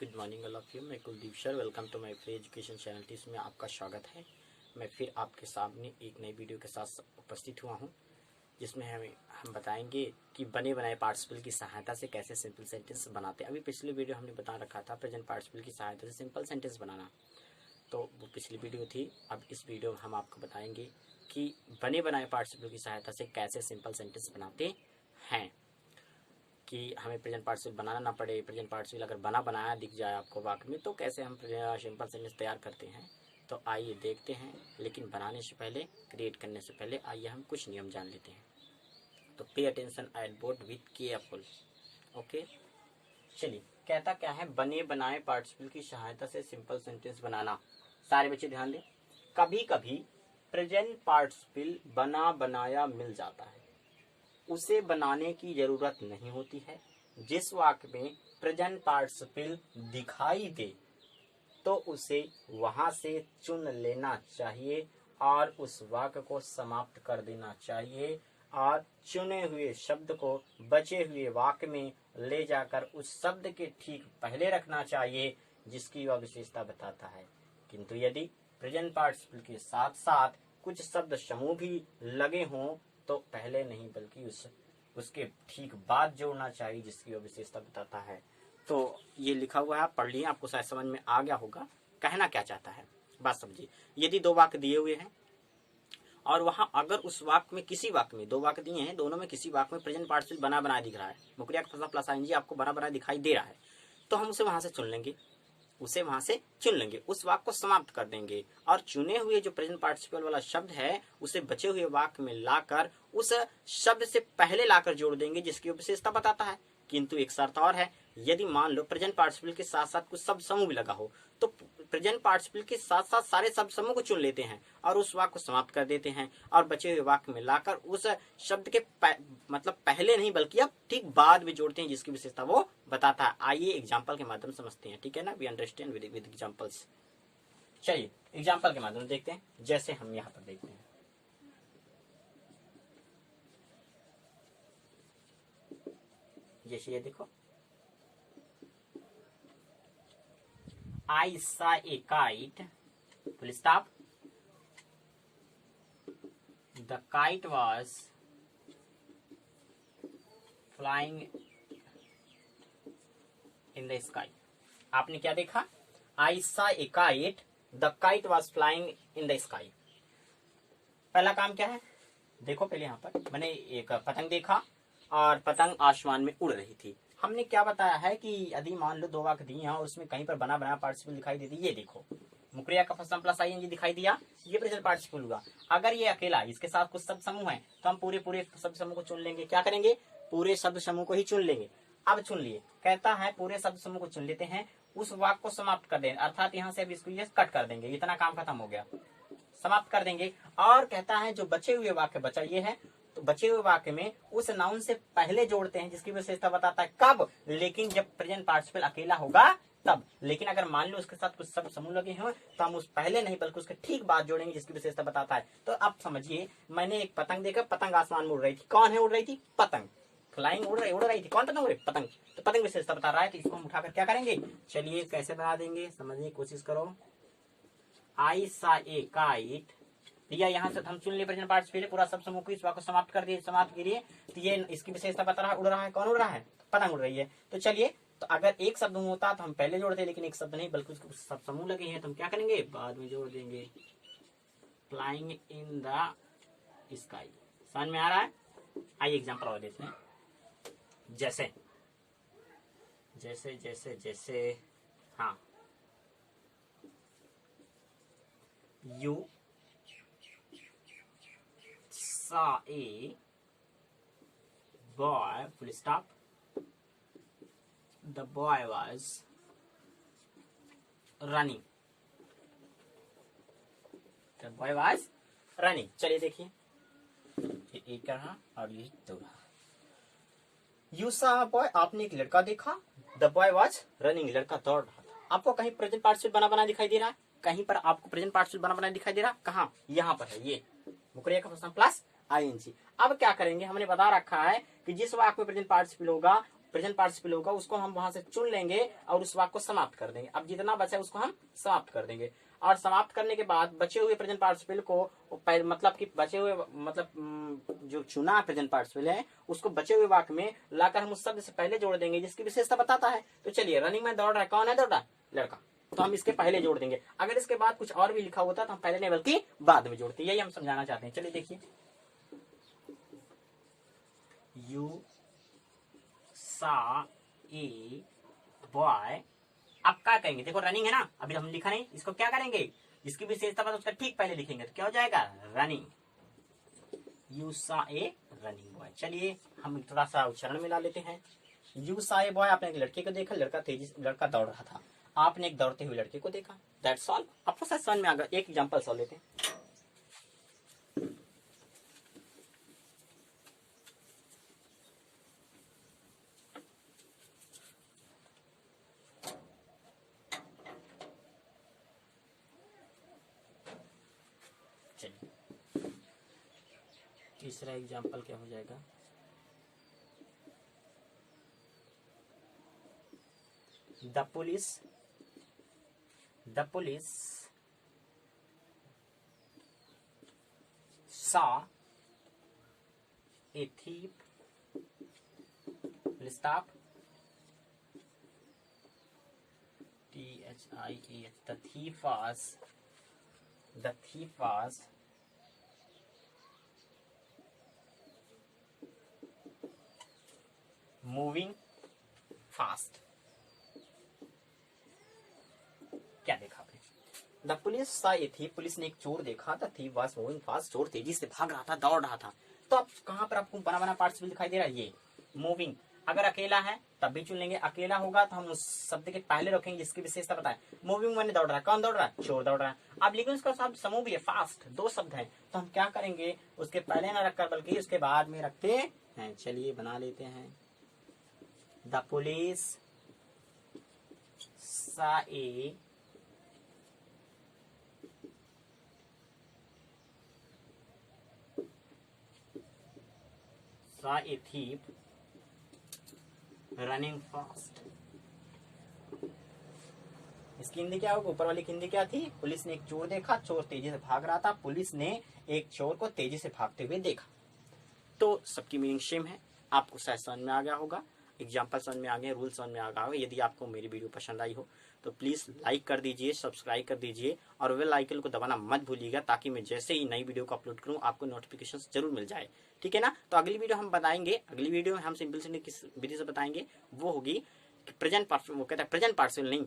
Good morning all of you. मैं Kuldeep sir, welcome to my free education channel. इसमें आपका स्वागत है। मैं फिर आपके सामने एक नई वीडियो के साथ उपस्थित हुआ हूं, जिसमें हम बताएंगे कि बने बनाए पार्टिसिपल की सहायता से कैसे सिंपल सेंटेंस बनाते हैं। अभी पिछली वीडियो हमने बता रखा था प्रेजेंट पार्टिसिपल की सहायता से सिंपल सेंटेंस बनाना, तो वो पिछली वीडियो थी। अब इस वीडियो में हम आपको बताएंगे कि बने बनाए पार्टिसिपल की सहायता से कैसे सिंपल सेंटेंस बनाते हैं, कि हमें प्रेजेंट पार्टिसिपल बनाना ना पड़े। प्रेजेंट पार्टिसिपल अगर बना बनाया दिख जाए आपको वाक्य में, तो कैसे हम सिंपल सेंटेंस तैयार करते हैं। तो आइए देखते हैं, लेकिन बनाने से पहले, क्रिएट करने से पहले आइए हम कुछ नियम जान लेते हैं। तो pay attention and board with careful. Okay, चलिए, कहता क्या है, बने बनाए पार्टिसिपल की सहायता से सिंपल सेंटेंस बनाना। सारे बच्चे ध्यान दें। कभी कभी प्रेजेंट पार्टिसिपल बना बनाया मिल जाता है, उसे बनाने की जरूरत नहीं होती है। जिस वाक्य में प्रेजेंट पार्टिसिपल दिखाई दे तो उसे वहां से चुन लेना चाहिए और उस वाक्य को समाप्त कर देना चाहिए, और चुने हुए शब्द को बचे हुए वाक्य में ले जाकर उस शब्द के ठीक पहले रखना चाहिए जिसकी वह विशेषता बताता है। किंतु यदि प्रेजेंट पार्टिसिपल के साथ साथ कुछ शब्द समूह भी लगे हों तो पहले नहीं बल्कि उसके ठीक बाद जोड़ना चाहिए जिसकी वह विशेषता बताता है। तो ये लिखा हुआ है, आप पढ़ लिए, आपको शायद समझ में आ गया होगा कहना क्या चाहता है। बात समझिए। यदि दो वाक्य दिए हुए हैं और वहां अगर उस वाक्य में, किसी वाक्य में, दो वाक्य दिए हैं, दोनों में किसी वाक्य में प्रेजेंट पार्टिसिपल बना बनाया दिख रहा है, मुकरिया का फंसा प्लस आईएनजी आपको बना बनाया दिखाई दे रहा है, तो हम उसे वहां से चुन लेंगे, उस वाक्य को समाप्त कर देंगे और चुने हुए जो प्रेजेंट पार्टिसिपल वाला शब्द है उसे बचे हुए वाक्य में लाकर उस शब्द से पहले लाकर जोड़ देंगे जिसकी विशेषता बताता है। किंतु एक शर्त और है, यदि मान लो प्रेजेंट पार्टिसिपल के साथ साथ कुछ शब्द समूह भी लगा हो तो प्रेजेंट पार्टिसिपल के साथ साथ सारे शब्द समूह को चुन लेते हैं और उस वाक्य को समाप्त कर देते हैं और बचे हुए वाक्य में लाकर उस शब्द के मतलब पहले नहीं बल्कि अब ठीक बाद में जोड़ते हैं जिसकी विशेषता वो बताता है। आइए एग्जाम्पल के माध्यम से समझते हैं, ठीक है ना। We understand with examples. चलिए एग्जाम्पल के माध्यम से देखते हैं, जैसे हम यहाँ पर देखते हैं। जैसे ये देखो, I saw a kite, full stop. The kite was flying in the sky. आपने क्या देखा? I saw a kite. The kite was flying in the sky. पहला काम क्या है? देखो पहले यहाँ पर मैंने एक पतंग देखा और पतंग आसमान में उड़ रही थी। हमने क्या बताया है कि यदि मान लो दो वाक्य दिए हैं और उसमें कहीं पर बना बनाया पार्टिसिपल दिखाई देती, ये देखो मुकरिया का फर्स्ट प्लस आईएनजी दिखाई दिया, ये प्रेजेंट पार्टिसिपल हुआ। अगर ये अकेला, इसके साथ कुछ शब्द समूह है तो हम पूरे शब्द समूह को चुन लेंगे। क्या करेंगे? पूरे शब्द समूह को ही चुन लेंगे। अब चुन लिए, कहता है पूरे शब्द समूह को चुन लेते हैं, उस वाक्य को समाप्त कर देंगे, अर्थात यहाँ से अब इसको ये कट कर देंगे, इतना काम खत्म हो गया, समाप्त कर देंगे। और कहता है जो बचे हुए वाक्य बचा ये है, तो बचे हुए वाक्य में उस नाउन से पहले जोड़ते हैं जिसकी विशेषता बताता है। कब? लेकिन जब प्रेजेंट पार्टिसिपल अकेला होगा तब। लेकिन अगर मान लो उसके साथ कुछ शब्द समूह लगे हों तो हम उस पहले नहीं बल्कि उसके ठीक बाद जोड़ेंगे जिसकी विशेषता बताता है। तो अब समझिए, मैंने एक पतंग देखा, पतंग आसमान में उड़ रही थी। कौन है उड़ रही थी? पतंग। फ्लाइंग उड़ रही थी। कौन पतंग उड़ रही? पतंग। तो पतंग विशेषता बता रहा है, तो इसको हम उठाकर क्या करेंगे? चलिए कैसे बना देंगे, समझने की कोशिश करो। आई सा ए काइट दिया, यहाँ से हम चुन लिए प्रेजेंट पार्टिसिपल, पूरा सब समूह को इस वाक्य को समाप्त कर दिए, समाप्त करिए। तो ये इसकी विशेषता बता रहा है, उड़ रहा है। कौन उड़ रहा है? पतंग उड़ रही है। तो चलिए, तो अगर एक शब्द होता तो हम पहले जोड़ते, लेकिन एक शब्द नहीं बल्कि उसको सब समूह लगे हैं तो हम क्या करेंगे? बाद में जोड़ देंगे। Flying in the sky. समझ में आ रहा है? आइए एग्जाम्पल और देते हैं। जैसे जैसे जैसे जैसे हाँ, you saw a boy, full stop. The boy was running. The boy was running. चलिए देखिए, ये एक रहा और ये दो रहा। You saw a boy, आपने एक लड़का देखा। The boy was running, लड़का दौड़ रहा था। आपको कहीं प्रेजेंट पार्टिसिपल बना बना दिखाई दे रहा है? कहीं पर आपको प्रेजेंट पार्टिसिपल बना बना दिखाई दे रहा है? कहाँ? यहाँ पर है, ये मुकरिया का फर्स्ट प्लस आईएनजी। अब क्या करेंगे? हमने बता रखा है कि जिस वाक्य में प्रेजेंट पार्टिसिपल होगा प्रेजेंट पार्टिसिपल होगा उसको हम वहां से चुन लेंगे और उस वाक्य को समाप्त कर देंगे। अब जितना बचा है उसको हम समाप्त कर देंगे और समाप्त करने के बाद बचे हुए प्रेजेंट पार्टिसिपल को मतलब कि बचे हुए मतलब जो चुना प्रेजेंट पार्टिसिपल है उसको बचे हुए वाक्य में लाकर हम उस शब्द से पहले जोड़ देंगे जिसकी विशेषता बताता है। तो चलिए, रनिंग में दौड़ रहा है, कौन है दौड़ रहा? लड़का, तो हम इसके पहले जोड़ देंगे। अगर इसके बाद कुछ और भी लिखा होता तो हम पहले नहीं बल्कि बाद में जोड़ते, यही हम समझाना चाहते हैं। चलिए देखिए, यू सा ए बॉय। अब क्या करेंगे? देखो रनिंग है ना, अभी हम लिखा नहीं, इसको क्या करेंगे? जिसकी विशेषता पर उसका ठीक पहले लिखेंगे तो क्या हो जाएगा? रनिंग। यू सा ए रनिंग बॉय। चलिए हम थोड़ा सा उच्चारण मिला लेते हैं। यू सा ए बॉय, आपने एक लड़के को देखा, लड़का दौड़ रहा था, आपने एक दौड़ते हुए लड़के को देखा। That's all. आपको शायद समझ में आ गया। एक एग्जांपल सॉल्व लेते हैं। तीसरा एग्जाम्पल क्या हो जाएगा? The police saw a thief. Will stop. THIEF. The thief was moving fast. क्या देखा आपने? द पुलिस सा ए थी, पुलिस ने एक चोर देखा था। थीफ वाज मूविंग फास्ट, चोर तेजी से भाग रहा था, दौड़ रहा था। तो अब कहां पर आपको बना बना पार्टिसिपल दिखाई दे रहा है? ये मूविंग। अगर अकेला है तब भी चुन लेंगे, अकेला होगा तो हम उस शब्द के पहले रखेंगे जिसकी विशेषता बताए। मूविंग मैंने दौड़ रहा है, कौन दौड़ रहा है? चोर दौड़ रहा है। अब लेकिन उसका शब्द समूह भी है, फास्ट, दो शब्द हैं, तो हम क्या करेंगे? उसके पहले ना रखकर बल्कि उसके बाद में रखते हैं। चलिए बना लेते हैं। द पुलिस सा ए saw a thief running fast. इसकी हिंदी क्या होगी? ऊपर वाली की हिंदी क्या थी? पुलिस ने एक चोर देखा, चोर तेजी से भाग रहा था, पुलिस ने एक चोर को तेजी से भागते हुए देखा। तो सबकी मीनिंग सेम है। आपको शायद समझ में आ गया होगा, एग्जाम्पल समझ में आ गया, रूल समझ में आ गया होगा। यदि आपको मेरी वीडियो पसंद आई हो तो प्लीज़ लाइक कर दीजिए, सब्सक्राइब कर दीजिए और बेल आइकन को दबाना मत भूलिएगा, ताकि मैं जैसे ही नई वीडियो को अपलोड करूं आपको नोटिफिकेशन जरूर मिल जाए। ठीक है ना? तो अगली वीडियो हम बताएंगे, अगली वीडियो में हम सिंपल से किस विधि से बताएंगे, वो होगी कि प्रेजेंट पार्टिसिपल नहीं,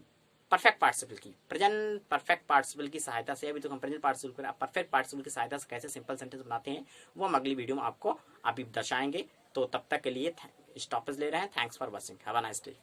परफेक्ट पार्टिसिपल की, प्रेजेंट परफेक्ट पार्टिसिपल की सहायता से, अभी तो हम प्रेजेंट पार्टिसिपल परफेक्ट पार्टिसिपल की सहायता से कैसे सिंपल सेंटेंस बनाते हैं वो हम अगली वीडियो में आपको अभी दर्शाएंगे। तो तब तक के लिए स्टॉपेज ले रहे हैं। Thanks for watching, have a nice day.